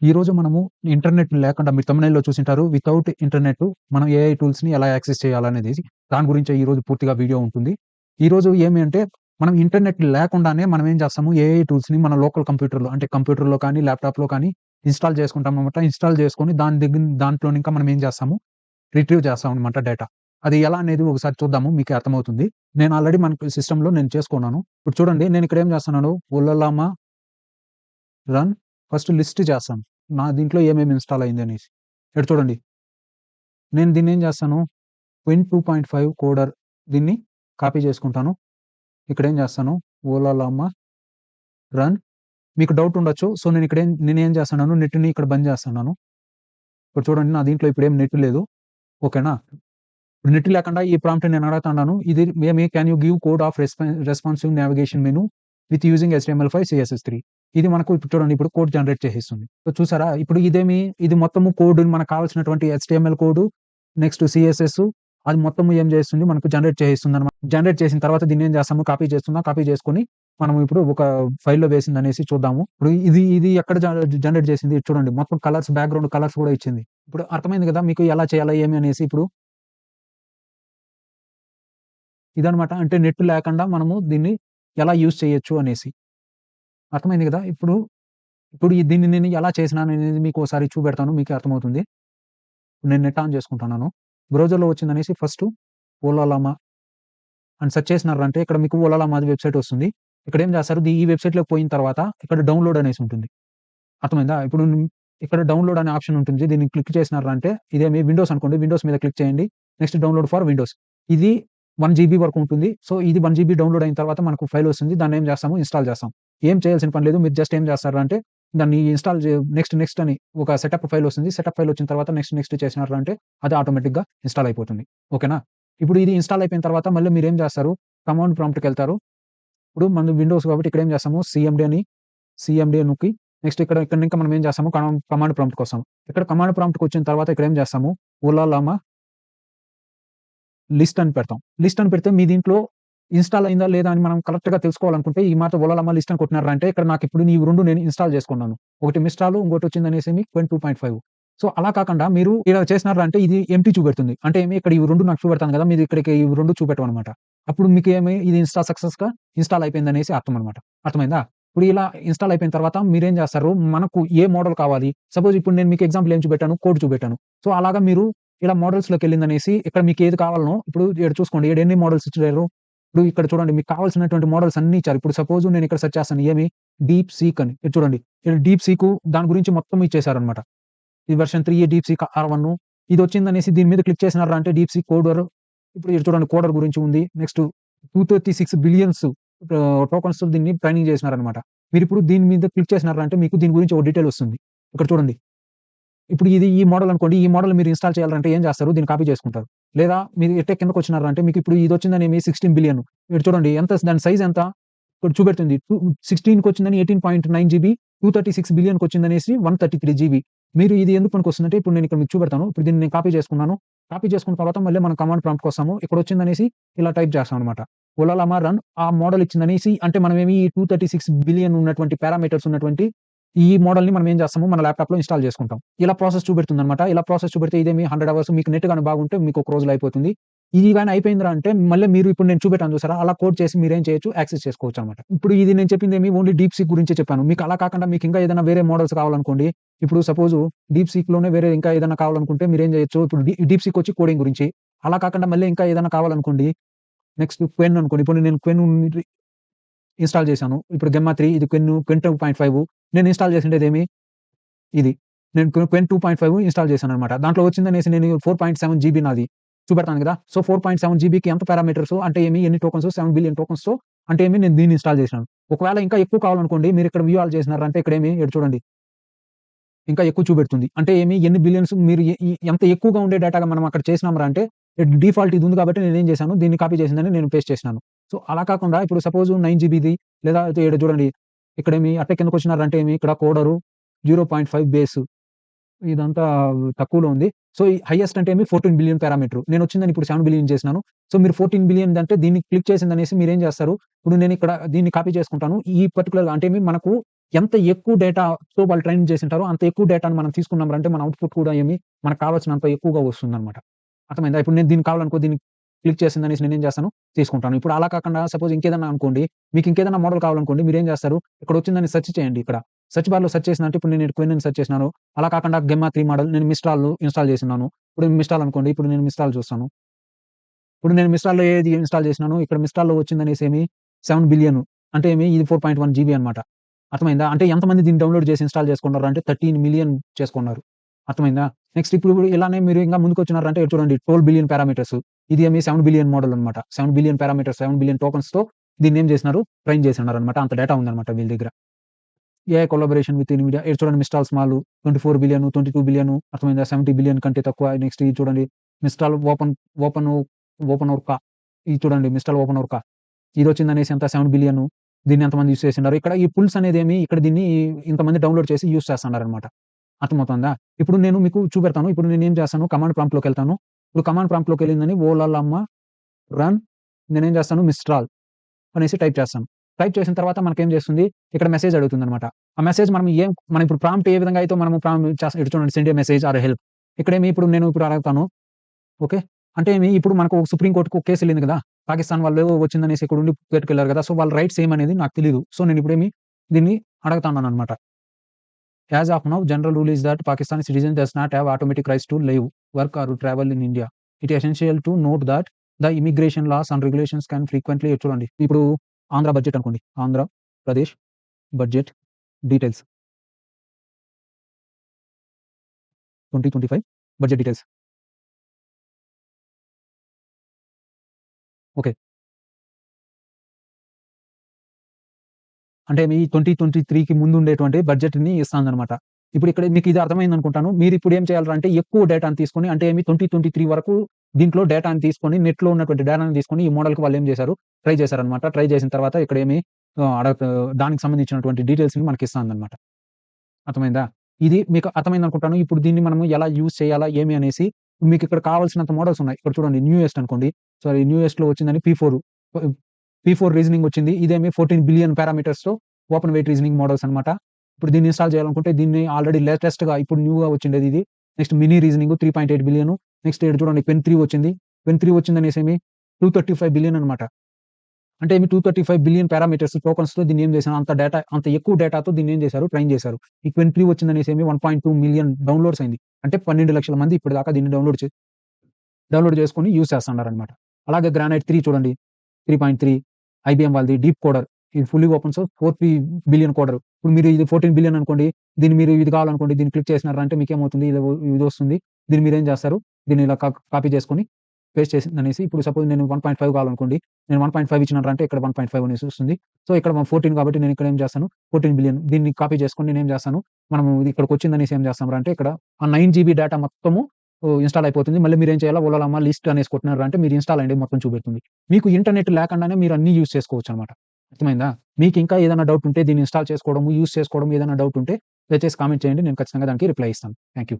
ఈరోజు మనము ఇంటర్నెట్ లేకుండా మీరు థంబ్‌నెయిల్‌లో చూసుంటారు. వితౌట్ ఇంటర్నెట్ మనం ఏఐ టూల్స్‌ని ఎలా యాక్సెస్ చేయాలనేది దాని గురించే ఈరోజు పూర్తిగా వీడియో ఉంటుంది. ఈరోజు ఏమి అంటే మనం ఇంటర్నెట్ లేకుండానే మనం ఏం చేస్తాము ఏఐ టూల్స్‌ని మన లోకల్ కంప్యూటర్‌లో అంటే కంప్యూటర్‌లో కానీ, ల్యాప్‌టాప్‌లో కానీ ఇన్‌స్టాల్ చేసుకుంటామనమాట. ఇన్‌స్టాల్ చేసుకొని దాంట్లోని ఇంకా మనం ఏం చేస్తాము రిట్రీవ్ చేస్తామనమాట డేటా. అది ఎలా అనేది ఒకసారి చూద్దాము. మీకే అర్థమవుతుంది. నేను ఆల్రెడీ మనకు సిస్టమ్‌లో నేను చేసుకున్నాను. ఇప్పుడు చూడండి నేను ఇక్కడ ఏం చేస్తున్నాను ఉల్లలామా రన్ ఫస్ట్ లిస్ట్ చేస్తాను. నా దీంట్లో ఏమేమి ఇన్‌స్టాల్ అయింది అనేసి. ఇక్కడ చూడండి. నేను దీన్నేం చేస్తాను, విన్ 2.5 కోడర్ దీన్ని కాపీ చేసుకుంటాను. ఇక్కడేం చేస్తాను, ఓలాలామా రన్ మీకు డౌట్ ఉండొచ్చు. సో, నేనేం చేస్తున్నాను, నెట్‌ని ఇక్కడ బంద్ చేస్తున్నాను. ఇప్పుడు చూడండి నా దీంట్లో ఇప్పుడేం నెట్ లేదు. ఓకేనా? నెట్ లేకుండా ఈ ప్రాంప్ట్ నేను అడుగుతున్నాను. ఇది can you give code of responsive navigation menu with using HTML5, CSS3 ఇది మనకు ఇప్పుడు చూడండి ఇప్పుడు కోడ్ జనరేట్ చేసేస్తుంది. సో, చూసారా? ఇప్పుడు ఇది మొత్తము కోడ్ మనకు కావాల్సినటువంటి HTML కోడ్ నెక్స్ట్ CSS అది మొత్తము ఏం చేస్తుంది మనకు జనరేట్ చేసేస్తుందన్నమాట. జనరేట్ చేసిన తర్వాత దీన్నేం చేస్తాము కాపీ చేసుకొని మనం ఇప్పుడు ఒక ఫైల్‌లో వేసిందనేసి చూద్దాము. ఇప్పుడు ఇది ఎక్కడ జనరేట్ చేసింది చూడండి. మొత్తం బ్యాక్‌గ్రౌండ్ కలర్స్ కూడా ఇచ్చింది. ఇప్పుడు అర్థమైంది కదా! మీకు ఎలా చేయాలా ఏమి అనేసి ఇప్పుడు ఇదనమాట. అంటే నెట్ లేకుండా మనము దీన్ని ఎలా యూజ్ చేయొచ్చు అనేసి. అర్థమైంది గదా! ఇప్పుడు దీన్ని నేను ఎలా చేసినాననేది మీకోసారి చూపెడతాను. మీకే అర్థమవుతుంది. నేను నెట్ ఆన్ చేసుకుంటున్నాను. బ్రౌజర్‌లో వచ్చిందనేసి ఫస్టు ఓలాలామా అని సెర్చ్ చేసినారంటే ఇక్కడ మీకు ఓలాలామాది వెబ్‌సైట్ వస్తుంది. ఇక్కడేం చేస్తారు ఈ వెబ్‌సైట్‌లోకి పోయిన తర్వాత ఇక్కడ డౌన్‌లోడ్ అనేసి ఉంటుంది. అర్థమైందా? ఇప్పుడు ఇక్కడ డౌన్‌లోడ్ అనే ఆప్షన్ ఉంటుంది. దీన్ని క్లిక్ చేసినారంటే ఇదేమి విండోస్ అనుకోండి. విండోస్ మీద క్లిక్ చేయండి. Next download for Windows. ఇది 1 జీబీ వరకు ఉంటుంది. సో, ఇది 1 జీబీ డౌన్‌లోడ్ అయిన తర్వాత మనకు ఫైల్ వస్తుంది. దాన్నేం చేస్తాము ఇన్‌స్టాల్ చేస్తాం. ఏం చేయాల్సిన పని లేదు. మీరు జస్ట్ ఏం చేస్తారంటే దాన్ని ఇన్‌స్టాల్ నెక్స్ట్ అని ఒక సెటప్ ఫైల్ వస్తుంది. సెటప్ ఫైల్ వచ్చిన తర్వాత నెక్స్ట్ చేసినారంటే అది ఆటోమేటిక్‌గా ఇన్‌స్టాల్ అయిపోతుంది. ఓకేనా? ఇప్పుడు ఇది ఇన్‌స్టాల్ అయిపోయిన తర్వాత మళ్ళీ మీరేం చేస్తారు కమాండ్ ప్రాంప్ట్‌కెళ్తారు. ఇప్పుడు మనది విండోస్ కాబట్టి ఇక్కడేం చేస్తాము సీఎండీ అని నొక్కి నెక్స్ట్ ఇక్కడ ఇంకా మనం ఏం చేస్తాము కమాండ్ ప్రాంప్ట్‌కొస్తాము. ఇక్కడ కమాండ్ ప్రాంప్ట్‌కొచ్చిన తర్వాత ఇక్కడ ఏం చేస్తాము ఓలాలామా లిస్ట్ అని పెడతాం. లిస్ట్ అని పెడితే మీ దీంట్లో ఇన్‌స్టాల్ అయిందా లేదా అని మనం కరెక్ట్‌గా తెలుసుకోవాలనుకుంటే ఈ మాట ఓలాలామా లిస్ట్ అని కొట్టినారంటే ఇక్కడ నాకిప్పుడు ఈ 2 నేను ఇన్‌స్టాల్ చేసుకున్నాను. ఒకటి మిస్ట్రాల్ ఇంకోటొచ్చిందనేసి క్వెన్ 2.5. సో, అలా కాకుండా మీరు ఇలా చేసినారంటే ఇది ఎంప్టీ చూపెడుతుంది. అంటే ఇక్కడ ఇవి 2 నాకు చూపెడతాను కదా! మీరు ఇక్కడికి ఇవి 2 చూపెట్టవనమాట. అప్పుడు మీకేమి ఇది సక్సెస్‌గా ఇన్‌స్టాల్ అయిపోయిందనేసి అర్థం అనమాట. అర్థమైందా? ఇప్పుడు ఇలా ఇన్‌స్టాల్ అయిపోయిన తర్వాత మీరేం చేస్తారు మనకు ఏ మోడల్ కావాలి? సపోజ్ ఇప్పుడు నేను మీకు ఎగ్జాంపుల్ ఏం చూపెట్టాను? కోడ్ చూపెట్టాను. సో, అలాగా మీరు ఇలా మోడల్స్‌లోకెళ్ళిందనేసి ఇక్కడ మీకేది కావాలనో ఇప్పుడు ఈడ చూసుకోండి. ఈడ ఎన్ని మోడల్స్ ఇచ్చారు. ఇప్పుడు ఇక్కడ చూడండి మీకు కావాల్సినటువంటి మోడల్స్ అన్నీ ఇచ్చారు. ఇప్పుడు సపోజ్ నేను ఇక్కడ సెర్చ్ చేస్తాను. డీప్ సీక్ అని. ఇది చూడండి. ఇక్కడ డీప్ సీకు దాని గురించి మొత్తం ఇచ్చేసారనమాట. ఈ వెర్షన్ 3 డీప్ సీక్ R1 ఇదొచ్చిందనేసి దీని మీద క్లిక్ చేసినారా అంటే డీప్ సీక్ కోడర్ ఇప్పుడు ఇక్కడ చూడండి కోడర్ గురించి ఉంది. నెక్స్ట్ 236 బిలియన్స్ టోకెన్స్‌తో దీన్ని ట్రైనింగ్ చేసినారనమాట. మీరిప్పుడు దీని మీద క్లిక్ చేసినారా అంటే మీకు దీని గురించి ఒక డీటెయిల్ వస్తుంది. ఇక్కడ చూడండి. ఇప్పుడు ఈ మోడల్ అనుకోండి. ఈ మోడల్ మీరు ఇన్‌స్టాల్ చేయాలంటే ఏం చేస్తారు? దీన్ని కాపీ చేసుకుంటారు. లేదా మీరు ఎట్టే కిందకొచ్చినారంటే మీకిప్పుడు ఇదొచ్చిందనేమి 16 బిలియన్. ఇక్కడ చూడండి దాని సైజ్ ఎంత? ఇక్కడ చూపెడుతుంది. 16కొచ్చిందని 18.9 జీబీ, 236 బిలియన్‌కొచ్చిందనేసి 133 జీబీ. మీరు ఇది ఎందుకు పనికొస్తుందంటే ఇప్పుడు నేను ఇక్కడ మీకు చూపెడతాను. ఇప్పుడు దీన్ని నేను కాపీ చేసుకున్నాను. కాపీ చేసుకున్న తర్వాత మళ్ళీ మనం కమాండ్ ప్రాంప్ట్‌కొస్తాము. ఇక్కడొచ్చిందనేసి ఇలా టైప్ చేస్తామనమాట. ఓలాలామా రన్ ఆ మోడల్ ఇచ్చిందనేసి అంటే మనమేమి ఈ 236 బిలియన్ ఉన్నటువంటి పారామీటర్స్ ఉన్నటువంటి ఈ మోడల్‌ని మనం ఏం చేస్తాము మన ల్యాప్‌టాప్‌లో ఇన్‌స్టాల్ చేసుకుంటాం. ఇలా ప్రాసెస్ చూపెడుతుందనమాట. ఇలా ప్రాసెస్ చూపెడితే ఇదేమి 100 అవర్స్ మీకు నెట్ గాని బాగుంటే మీకు ఒక రోజులో అయిపోతుంది. ఇది గాని అయిపోయిందిరా అంటే మళ్ళీ మీరు ఇప్పుడు నేను చూపెట్టాను చూసారా? అలా కోడ్ చేసి మీరేం చేయొచ్చు యాక్సెస్ చేసుకోవచ్చనమాట. ఇప్పుడు ఇది నేను చెప్పిందేమి ఓన్లీ డీప్ సీక్ గురించే చెప్పాను. మీకు అలా కాకుండా మీకు ఇంకా ఏదైనా వేరే మోడల్స్ కావాలనుకోండి. ఇప్పుడు సపోజ్ డీప్ సీక్‌లోనే వేరే ఇంకా ఏదైనా కావాలనుకుంటే మీరేం చేయొచ్చు. ఇప్పుడు డీప్ సీక్ వచ్చి కోడింగ్ గురించి. అలా కాకుండా మళ్ళీ ఇంకా ఏదైనా కావాలనుకోండి. నెక్స్ట్ క్వెన్ అనుకోండి. ఇప్పుడు నేను క్వెన్ ఇన్‌స్టాల్ చేశాను. ఇప్పుడు గెమ్మా 3 ఇది క్వెన్ 2.5 నేను ఇన్‌స్టాల్ చేసిండేదేమి ఇది. నేను క్వెన్ 2.5 ఇన్‌స్టాల్ చేశాననమాట. దాంట్లో వచ్చిందనేసి నేను 4.7 జీబీ నాది. చూపెడతాను గదా! సో, 4.7 జీబీకి ఎంత పారామీటర్స్ అంటే ఎన్ని టోకెన్స్ 7 బిలియన్ టోకెన్స్‌తో అంటే నేను దీన్ని ఇన్‌స్టాల్ చేసినాను. ఒకవేళ ఇంకా ఎక్కువ కావాలనుకోండి మీరు ఇక్కడ వ్యూ ఆల్ చేసినారంటే ఇక్కడ చూడండి. ఇంకా ఎక్కువ చూపెడుతుంది. అంటే ఎన్ని బిలియన్స్ మీరు ఎంత ఎక్కువగా ఉండే డేటాగా మనం అక్కడ చేసినాంరా అంటే డిఫాల్ట్ ఇది ఉంది కాబట్టి నేనేం చేశాను దీన్ని కాపీ చేసిందని నేను పేస్ట్ చేసినాను. సో, అలా కాకుండా ఇప్పుడు సపోజ్ 9 జీబీది లేదా ఈడ చూడండి. అట్టే కిందకొచ్చినారంటే ఇక్కడ కోడరు 0.5 బేస్ ఇదంతా తక్కువలో ఉంది. సో, ఈ హైయెస్ట్ అంటే 14 బిలియన్ పారామీటర్. నేనొచ్చిందని ఇప్పుడు 7 బిలియన్ చేసినాను. సో, మీరు 14 బిలియన్ అంటే దీన్ని క్లిక్ చేసిందనేసి మీరేం చేస్తారు? ఇప్పుడు నేనిక్కడ దీన్ని కాపీ చేసుకుంటాను. ఈ పర్టిక్యులర్‌గా అంటే మనకు ఎంత ఎక్కువ డేటాతో వాళ్ళు ట్రైన్ చేసుంటారో అంత ఎక్కువ డేటాను మనం తీసుకున్నామంటే మన అవుట్‌పుట్ కూడా మనకు కావాల్సినంత ఎక్కువగా వస్తుందనమాట. అర్థమైందా? ఇప్పుడు నేను దీనికి కావాలనుకో దీన్ని క్లిక్ చేసిందనేసి నేనేం చేస్తాను తీసుకుంటాను. ఇప్పుడు అలా కాకుండా సపోజ్ ఇంకేదన్నా అనుకోండి, మీకు ఇంకేదైనా మోడల్ కావాలనుకోండి మీరేం చేస్తారు? ఇక్కడొచ్చిందని సెర్చ్ చేయండి ఇక్కడ. సెర్చ్ బార్‌లో సెర్చ్ చేసినంటే ఇప్పుడు నేను క్వెన్ సెర్చ్ చేసినాను. అలా కాకుండా గెమ్మా 3 మోడల్ నేను మిస్ట్రాల్ ఇన్‌స్టాల్ చేసున్నాను. ఇప్పుడు మిస్ట్రాల్ అనుకోండి. ఇప్పుడు నేను మిస్ట్రాల్ చూస్తాను. ఇప్పుడు నేను మిస్ట్రాల్‌లో ఏది ఇన్‌స్టాల్ చేసినాను. ఇక్కడ మిస్ట్రాల్‌లో వచ్చిందనేసేమి 7 బిలియన్ అంటే ఇది 4.1 జీబీ అనమాట. అర్థమైందా? అంటే ఎంతమంది దీన్ని డౌన్‌లోడ్ చేసి ఇన్‌స్టాల్ చేసుకున్నారు అంటే 13 మిలియన్ చేసుకున్నారు. అర్థమైందా? నెక్స్ట్ ఇప్పుడు ఇలానే మీరు ఇంకా ముందుకొచ్చినారంటే ఇటు చూడండి 12 బిలియన్ పారామీటర్స్. ఇది 7 బిలియన్ మోడల్ అనమాట. 7 బిలియన్ పారామీటర్స్, 7 బిలియన్ టోకెన్స్‌తో దీన్నేం చేసినారు ట్రైన్ చేసున్నారనమాట. అంత డేటా ఉందనమాట వీళ్ళ దగ్గర. ఏఐ కొలాబరేషన్ విత్ ఇన్‌విడియా ఇక్కడ చూడండి మిస్ట్రాల్ స్మాల్ 24 బిలియన్, 22 బిలియన్ అర్థమైందా? 70 బిలియన్ కంటే తక్కువ. నెక్స్ట్ ఇది చూడండి మిస్ట్రాల్ ఓపెన్ ఓపెన్ ఓర్కా ఇది చూడండి మిస్ట్రాల్ ఓపెన్ ఓర్కా ఇదొచ్చిందనేసి ఎంత 7 బిలియన్ దీన్ని ఎంతమంది యూజ్ చేసిండారు. ఇక్కడ ఈ పుల్స్ అనేదేమి ఇక్కడ దీన్ని ఇంతమంది డౌన్‌లోడ్ చేసి యూజ్ చేస్తన్నారనమాట. అర్థమవుతుందా? ఇప్పుడు నేను మీకు చూపెడతాను. ఇప్పుడు నేనేం చేస్తాను కమాండ్ ప్రాంప్ట్‌లోకెళ్తాను. ఇప్పుడు కమాండ్ ప్రాంప్ట్‌లోకెళ్ళిందని ఓలలమ్మ రన్ నేనేం చేస్తాను మిస్ట్రాల్ అనేసి టైప్ చేస్తాను. టైప్ చేసిన తర్వాత మనకేం చేస్తుంది, ఇక్కడ మెసేజ్ అడుగుతుందనమాట. ఆ మెసేజ్ మనం ఇప్పుడు ప్రాంప్ట్ ఏ విధంగా అయితే మనము చేస్తాం ఇటు చూడండి send a message or help. ఇప్పుడు నేను అడుగుతాను. ఓకే. అంటే ఇప్పుడు మనకు సుప్రీం కోర్ట్‌కి ఒక కేస్ ఎళ్ళింది కదా! పాకిస్తాన్ వాళ్ళు వచ్చిందనేసి ఇక్కడుండి కోర్ట్‌కెళ్లారు కదా! సో, వాళ్ళ రైట్స్ ఏమనేది నాకు తెలీదు. సో, దీన్ని అడగతన్నాననమాట. As of now general rule is that Pakistani citizen does not have automatic rights to live, work or travel in India. It essential to note that the immigration laws and regulations can frequently చూడండి. ఇప్పుడు Andhra budget అనుకోండి. Andhra Pradesh budget details 2025 budget details. Okay. అంటే మీ 2023కి ముందుండేటువంటి బడ్జెట్‌ని ఇస్తాందనమాట. ఇప్పుడు ఇక్కడ మీకు ఇది అర్థమైందనుకుంటాను. మీరిప్పుడు ఏం చేయాలిరా అంటే ఎక్కువ డేటాను తీసుకొని అంటే 2023 వరకు దీంట్లో డేటాను తీసుకొని నెట్‌లో ఉన్నటువంటి డేటాను తీసుకొని ఈ మోడల్‌కి వాళ్ళేం చేశారు ట్రై చేశారనమాట. ట్రై చేసిన తర్వాత ఇక్కడ ఆహ్, అడగ దానికి సంబంధించినటువంటి డీటెయిల్స్‌ని మనకిస్తాందనమాట. అర్థమైందా? ఇది మీకు అర్థమైందనుకుంటాను. ఇప్పుడు దీన్ని మనము ఎలా యూజ్ చేయాలా ఏమి అనేసి మీకిక్కడ కావాల్సినంత మోడల్స్ ఉన్నాయి. ఇక్కడ చూడండి న్యూయెస్ట్ అనుకోండి. సారీ న్యూయెస్ట్‌లో వచ్చిందని పీ4 రీజనింగ్ వచ్చింది. 14 బిలియన్ పారామీటర్స్‌తో ఓపెన్ వెయిట్ రీజనింగ్ మోడల్స్ అన్నమాట. ఇప్పుడు దీన్ని ఇన్‌స్టాల్ చేయాలనుకుంటే దీన్ని ఆల్రెడీ లేటెస్ట్‌గా ఇప్పుడు న్యూగా వచ్చిండేది ఇది. Next mini reasoning 3.8 billion. Next ఇక్కడ చూడండి పెన్ 3 వచ్చింది. పెన్ 3 వచ్చిందనేసేమి 235 బిలియన్ అన్నమాట. అంటే 235 బిలియన్ పారామీటర్స్ టోకెన్స్‌తో దీన్ని ఏం చేశారు అంత ఎక్కువ డేటాతో దీన్ని ఏం చేశారు ట్రైన్ చేశారు. ఈ క్వెన్ 3 వచ్చిందనేసేమి 1.2 మిలియన్ డౌన్‌లోడ్స్ అయింది. అంటే 12,00,000 మంది ఇప్పటిదాకా దీన్ని డౌన్‌లోడ్ చేసుకొని యూజ్ చేస్తున్నారన్నమాట. అలాగే గ్రానైట్ 3 చూడండి 3.3 ఐబీఎం వాళ్ళది డీప్ కోడర్. ఇది ఫుల్లీ ఓపెన్ సోర్స్ 4 బిలియన్ కోడర్. ఇప్పుడు మీరు ఇది 14 బిలియన్ అనుకోండి. దీన్ని మీరు ఇది కావాలనుకోండి. దీన్ని క్లిక్ చేసినారంటే మీకేమవుతుంది ఇదొస్తుంది. దీన్ని మీరేం చేస్తారు? దీన్ని ఇలా కాపీ చేసుకొని పేస్ట్ చేసిందనేసి ఇప్పుడు సపోజ్ నేను 1.5 కావాలనుకోండి. నేను 1.5 ఇచ్చినారంటే ఇక్కడ 1.5 అనేసి వస్తుంది. సో, ఇక్కడ 14 కాబట్టి నేను ఇక్కడ ఏం చేస్తాను 14 బిలియన్ దీన్ని కాపీ చేసుకొని నేనేం చేస్తాను మనము ఇది ఇక్కడికొచ్చిందనేసి ఏం చేస్తాంరా అంటే ఇక్కడ ఆ 9 జీబీ డేటా మొత్తము ఇన్‌స్టాల్ అయిపోతుంది. మళ్ళీ మీరేం చేయాలా ఓలాలమ్మ లిస్ట్ అనేసి కొట్టినారంటే మీరు ఇన్‌స్టాల్ అయ్యింది మొత్తం చూపెడుతుంది. మీకు ఇంటర్నెట్ లేకుండానే మీరు అన్నీ యూజ్ చేసుకోవచ్చనమాట. అర్థమైందా? మీకింకా ఏదైనా డౌట్ ఉంటే దీన్ని ఇన్‌స్టాల్ చేసుకోవడము, యూజ్ చేసుకోవడం ఏదైనా డౌట్ ఉంటే దయచేసి కామెంట్ చేయండి. నేను ఖచ్చితంగా దానికి రిప్లై ఇస్తాను. Thank you.